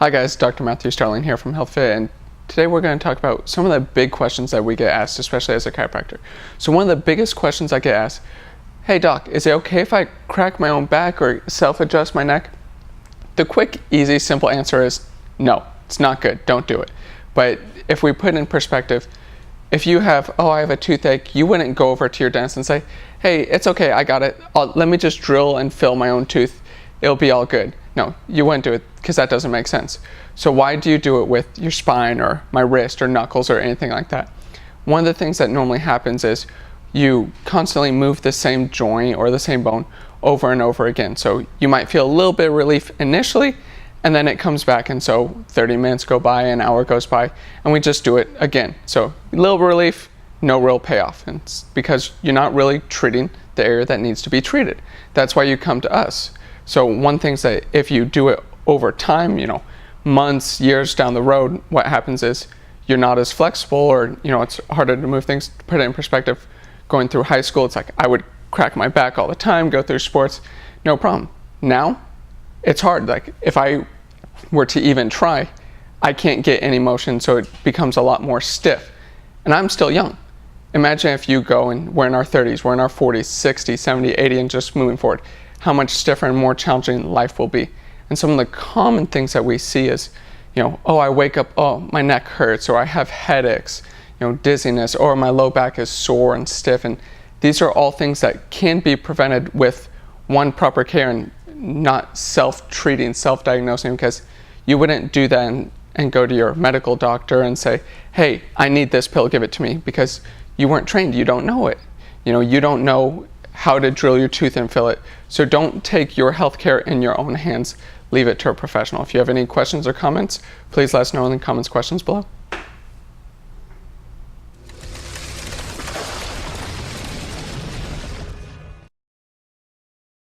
Hi guys, Dr. Matthew Starling here from HealthFit, and today we're going to talk about some of the big questions that we get asked, especially as a chiropractor. So one of the biggest questions I get asked, hey doc, is it okay if I crack my own back or self-adjust my neck? The quick, easy, simple answer is no, it's not good, don't do it. But if we put it in perspective, if you have, I have a toothache, you wouldn't go over to your dentist and say, hey, it's okay, I got it, let me just drill and fill my own tooth, it'll be all good. No, you wouldn't do it because that doesn't make sense. So why do you do it with your spine or my wrist or knuckles or anything like that? One of the things that normally happens is you constantly move the same joint or the same bone over and over again. So you might feel a little bit of relief initially, and then it comes back, and so 30 minutes go by, an hour goes by, and we just do it again. So a little relief, no real payoff, and it's because you're not really treating the area that needs to be treated. That's why you come to us. So one thing is that if you do it over time, months, years down the road, what happens is you're not as flexible, or it's harder to move things. To put it in perspective, going through high school, it's like I would crack my back all the time, go through sports, no problem. Now, it's hard. Like if I were to even try, I can't get any motion, so it becomes a lot more stiff. And I'm still young. Imagine if you go and we're in our 30s, we're in our 40s, 60, 70, 80, and just moving forward, how much stiffer and more challenging life will be. And some of the common things that we see is, I wake up, my neck hurts, or I have headaches, dizziness, or my low back is sore and stiff. And these are all things that can be prevented with one, proper care, and not self-treating, self-diagnosing, because you wouldn't do that and go to your medical doctor and say, hey, I need this pill, give it to me, because you weren't trained, you don't know it. You don't know how to drill your tooth and fill it. So don't take your healthcare in your own hands. Leave it to a professional. If you have any questions or comments, please let us know in the comments questions below.